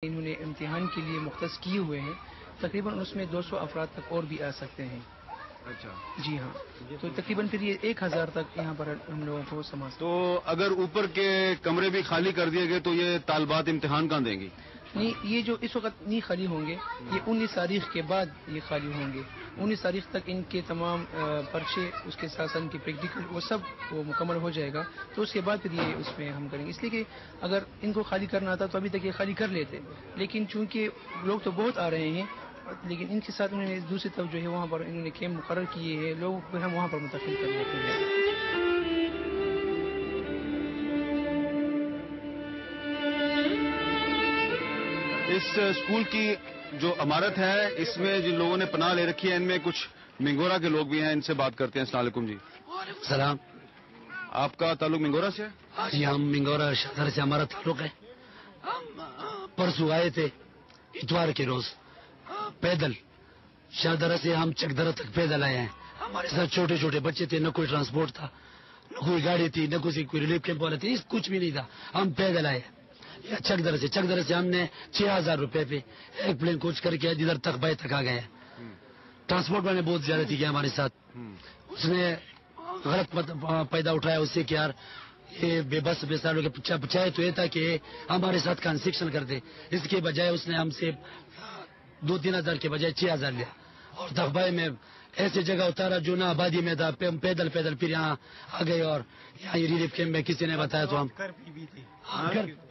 انہوں نے امتحان کے لیے مختص کیے ہوئے ہیں، تقریباً اس میں 200 افراد تک اور بھی آ سکتے ہیں۔ اچھا جی ہاں، تو تقریباً پھر یہ 1000 تک یہاں پر ہم لوگوں کو سما سکتے ہیں۔ تو اگر اوپر کے کمرے بھی خالی کر دیے گئے تو یہ طالبات امتحان کہاں دیں گی؟ نہیں، یہ جو اس وقت نہیں خالی ہوں گے، یہ 19 تاریخ کے بعد یہ خالی ہوں گے۔ 19 تاریخ تک ان کے تمام پرچے، اس کے ساتھ ساتھ ان کے پریکٹیکل وہ سب وہ مکمل ہو جائے گا، تو اس کے بعد پھر یہ اس میں ہم کریں گے۔ اس لیے کہ اگر ان کو خالی کرنا آتا تو ابھی تک یہ خالی کر لیتے، لیکن چونکہ لوگ تو بہت آ رہے ہیں، لیکن ان کے ساتھ انہوں نے دوسری طرف جو ہے وہاں پر انہوں نے کیمپ مقرر کیے ہیں، لوگوں کو ہم وہاں پر منتقل کر لیتے ہیں۔ اس اسکول کی جو عمارت ہے اس میں جن لوگوں نے پناہ لے رکھی ہے ان میں کچھ منگورا کے لوگ بھی ہیں، ان سے بات کرتے ہیں۔ السلام علیکم جی۔ وعلیکم السلام۔ آپ کا تعلق منگورا سے ہے؟ ہاں جی، ہم منگورا شہر سے ہمارا تعلق ہے۔ ہم پرسوں آئے تھے اتوار کے روز پیدل شاہدرہ سے، ہم چکدرہ تک پیدل آئے ہیں۔ ہمارے ساتھ چھوٹے چھوٹے بچے تھے، نہ کوئی ٹرانسپورٹ تھا، نہ کوئی گاڑی تھی، نہ کوئی ریلیف کیمپ والے تھے، کچھ بھی نہیں تھا، ہم پیدل آئے۔ چکدرہ سے ہم نے 6000 روپے پہ ایک پلین کوچ کر کے ادھر تک بائی تک آ گئے۔ ٹرانسپورٹ والے بہت زیادہ تھی کیا ہمارے ساتھ، اس نے غلط پیدا اٹھایا اس سے کہ یار یہ بے بس بے ساروں کے چاہے تو یہ تھا کہ ہمارے ساتھ کنسیکشن کر دے، اس کے بجائے اس نے ہم سے 2-3 ہزار کے بجائے 6000 لیا، اور دغبائی میں ایسی جگہ اتارا جو نہ آبادی میں تھا، پیدل پھر یہاں آ گئے، اور یہاں یہ ریلیف کیمپ میں کسی نے بتایا تو ہم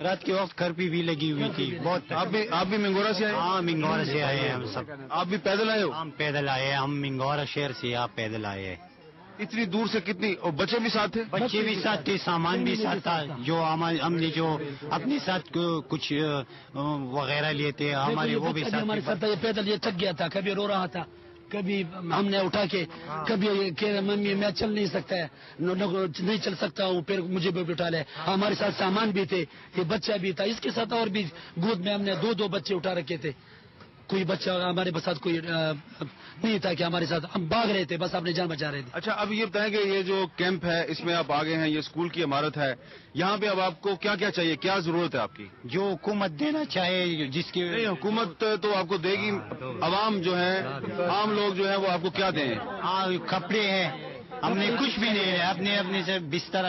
رات کے وقت کرپی بھی لگی ہوئی تھی بہت۔ آپ بھی منگورا سے آئے؟ ہاں، منگورا سے آئے ہیں ہم سب۔ آپ بھی پیدل آئے ہو؟ ہم پیدل آئے ہیں، ہم منگورا شہر سے آپ پیدل آئے ہیں۔ اتنی دور سے کتنی؟ اور بچے بھی ساتھ تھے؟ بچے بھی ساتھ تھے، سامان بھی ساتھ تھا، جو ہم نے جو اپنے ساتھ کچھ وغیرہ لیے تھے ہمارے وہ بھی ہمارے ساتھ ساتھ۔ یہ پیدل یہ تھک گیا تھا، کبھی رو رہا تھا، کبھی ہم نے اٹھا کے، کبھی کہ ممی میں چل نہیں سکتا ہے، نہیں چل سکتا ہوں، پھر مجھے بھی اٹھا لے۔ ہمارے ساتھ سامان بھی تھے، یہ بچہ بھی تھا، اس کے ساتھ اور بھی گود میں ہم نے 2 بچے اٹھا رکھے تھے۔ کوئی بچہ ہمارے ساتھ کوئی نہیں تھا کہ ہمارے ساتھ، ہم بھاگ رہے تھے، بس اپنی جان بچا رہے تھے۔ اچھا، اب یہ بتائیں کہ یہ جو کیمپ ہے اس میں آپ آگے ہیں، یہ اسکول کی عمارت ہے، یہاں پہ اب آپ کو کیا کیا چاہیے، کیا ضرورت ہے آپ کی؟ جو حکومت دینا چاہے، جس کی نہیں، حکومت تو آپ کو دے گی، عوام جو ہے، عام لوگ جو ہے وہ آپ کو کیا دیں؟ ہاں، کپڑے ہیں، ہم نے کچھ بھی نہیں لیا، اپنے سے بستر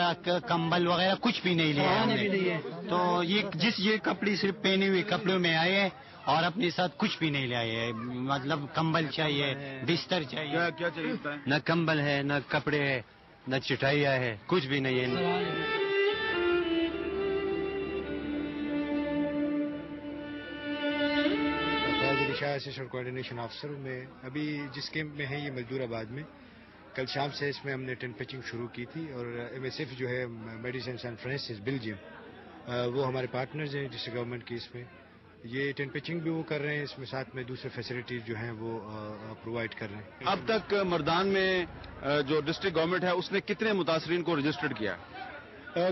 کمبل وغیرہ کچھ بھی نہیں لیا ہم نے۔ تو یہ کپڑے صرف پہنے ہوئے کپڑوں میں آئے ہیں، اور اپنے ساتھ کچھ بھی نہیں لائے، مطلب کمبل چاہیے، بستر چاہیے۔ کیا چاہیے بتائیں؟ نہ کمبل ہے، نہ کپڑے ہے، نہ چٹائیاں ہے، کچھ بھی نہیں ہے۔ اسسٹنٹ کوآرڈینیشن آفیسر ہوں میں ابھی جس کیمپ میں ہے، یہ مزدور آباد میں۔ کل شام سے اس میں ہم نے ٹینٹ پیچنگ شروع کی تھی، اور ایم ایس ایف جو ہے میڈیسن سان فرانسس بیلجیم، وہ ہمارے پارٹنرز ہیں جس گورنمنٹ کی، اس میں یہ ٹینٹ پیچنگ بھی وہ کر رہے ہیں، اس میں ساتھ میں دوسرے فیسلٹیز جو ہیں وہ پرووائڈ کر رہے ہیں۔ اب تک مردان میں جو ڈسٹرکٹ گورنمنٹ ہے اس نے کتنے متاثرین کو رجسٹرڈ کیا؟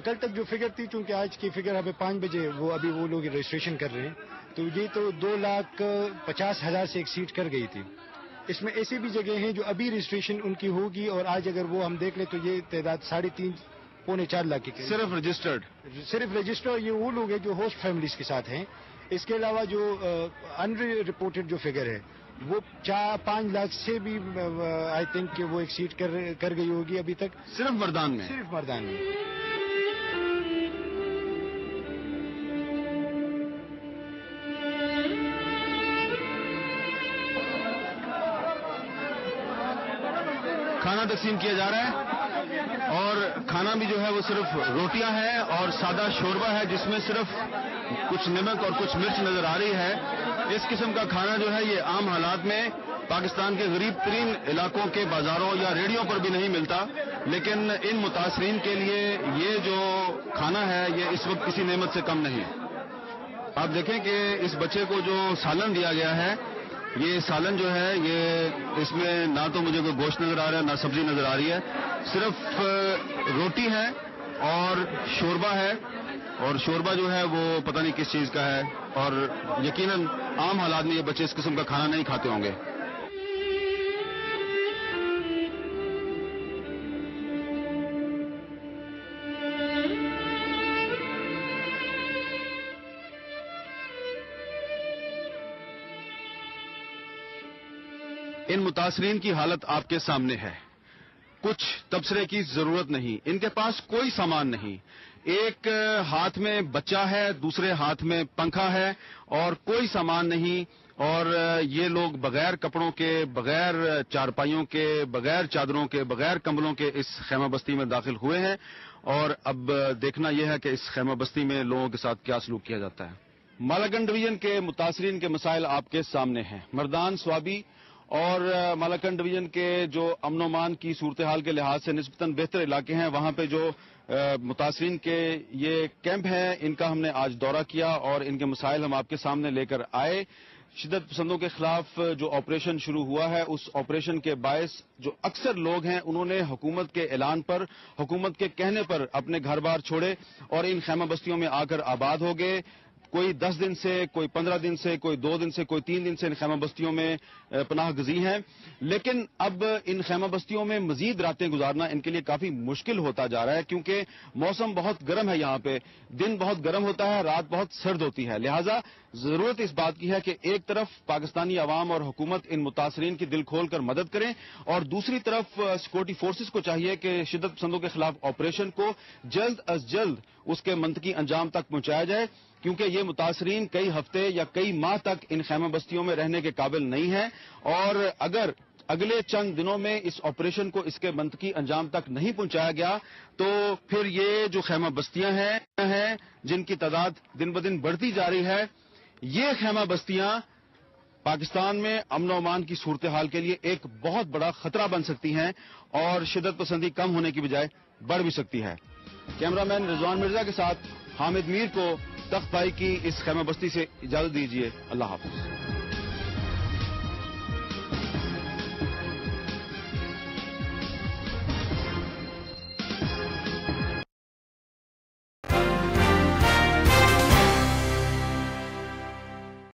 کل تک جو فگر تھی، چونکہ آج کی فگر ہمیں 5 بجے ابھی وہ لوگ رجسٹریشن کر رہے ہیں، تو یہ تو 2,50,000 سے ایکسیڈ کر گئی تھی۔ اس میں ایسی بھی جگہ ہیں جو ابھی رجسٹریشن ان کی ہوگی، اور آج اگر وہ ہم دیکھ لیں تو یہ تعداد 3.5-4 لاکھ کی صرف رجسٹرڈ؟ صرف رجسٹر یہ وہ لوگ ہیں جو ہوسٹ فیملیز کے ساتھ ہیں۔ اس کے علاوہ جو ان رپورٹڈ جو فگر ہے وہ 4-5 لاکھ سے بھی آئی تھنک کہ وہ ایکسیڈ کر گئی ہوگی ابھی تک، صرف مردان میں؟ صرف مردان میں۔ کھانا تقسیم کیا جا رہا ہے، اور کھانا بھی جو ہے وہ صرف روٹیاں ہیں اور سادہ شوربہ ہے جس میں صرف کچھ نمک اور کچھ مرچ نظر آ رہی ہے۔ اس قسم کا کھانا جو ہے یہ عام حالات میں پاکستان کے غریب ترین علاقوں کے بازاروں یا ریڑھیوں پر بھی نہیں ملتا، لیکن ان متاثرین کے لیے یہ جو کھانا ہے یہ اس وقت کسی نعمت سے کم نہیں۔ آپ دیکھیں کہ اس بچے کو جو سالن دیا گیا ہے، یہ سالن جو ہے یہ اس میں نہ تو مجھے کوئی گوشت نظر آ رہا ہے، نہ سبزی نظر آ رہی ہے، صرف روٹی ہے اور شوربہ ہے، اور شوربہ جو ہے وہ پتہ نہیں کس چیز کا ہے، اور یقیناً عام حالات میں یہ بچے اس قسم کا کھانا نہیں کھاتے ہوں گے۔ ان متاثرین کی حالت آپ کے سامنے ہے. کچھ تبصرے کی ضرورت نہیں. ان کے پاس کوئی سامان نہیں. ایک ہاتھ میں بچہ ہے, دوسرے ہاتھ میں پنکھا ہے اور کوئی سامان نہیں. اور یہ لوگ بغیر کپڑوں کے, بغیر چارپائیوں کے, بغیر چادروں کے, بغیر کمبلوں کے اس خیمہ بستی میں داخل ہوئے ہیں. اور اب دیکھنا یہ ہے کہ اس خیمہ بستی میں لوگوں کے ساتھ کیا سلوک کیا جاتا ہے. مالاکنڈ ڈویژن کے متاثرین کے مسائل آپ کے سامنے ہیں. مردان, سوابی اور مالاکنڈ ڈویژن کے جو امن و امان کی صورتحال کے لحاظ سے نسبتاً بہتر علاقے ہیں, وہاں پہ جو متاثرین کے یہ کیمپ ہیں, ان کا ہم نے آج دورہ کیا اور ان کے مسائل ہم آپ کے سامنے لے کر آئے. شدت پسندوں کے خلاف جو آپریشن شروع ہوا ہے, اس آپریشن کے باعث جو اکثر لوگ ہیں انہوں نے حکومت کے اعلان پر, حکومت کے کہنے پر اپنے گھر بار چھوڑے اور ان خیمہ بستیوں میں آ کر آباد ہو گئے. کوئی 10 دن سے, کوئی 15 دن سے, کوئی 2 دن سے, کوئی 3 دن سے ان خیمہ بستیوں میں پناہ گزین ہیں. لیکن اب ان خیمہ بستیوں میں مزید راتیں گزارنا ان کے لیے کافی مشکل ہوتا جا رہا ہے, کیونکہ موسم بہت گرم ہے. یہاں پہ دن بہت گرم ہوتا ہے, رات بہت سرد ہوتی ہے. لہذا ضرورت اس بات کی ہے کہ ایک طرف پاکستانی عوام اور حکومت ان متاثرین کی دل کھول کر مدد کریں, اور دوسری طرف سیکورٹی فورسز کو چاہیے کہ شدت پسندوں کے خلاف آپریشن کو جلد از جلد اس کے منطقی انجام تک پہنچایا جائے, کیونکہ یہ متاثرین کئی ہفتے یا کئی ماہ تک ان خیمہ بستیوں میں رہنے کے قابل نہیں ہیں. اور اگر اگلے چند دنوں میں اس آپریشن کو اس کے منطقی انجام تک نہیں پہنچایا گیا تو پھر یہ جو خیمہ بستیاں ہیں جن کی تعداد دن بدن بڑھتی جا رہی ہے, یہ خیمہ بستیاں پاکستان میں امن و امان کی صورتحال کے لیے ایک بہت بڑا خطرہ بن سکتی ہیں اور شدت پسندی کم ہونے کی بجائے بڑھ بھی سکتی ہے. کیمرامین رضوان مرزا کے ساتھ حامد میر کو تخت بھائی کی اس خیمہ بستی سے اجازت دیجیے. اللہ حافظ.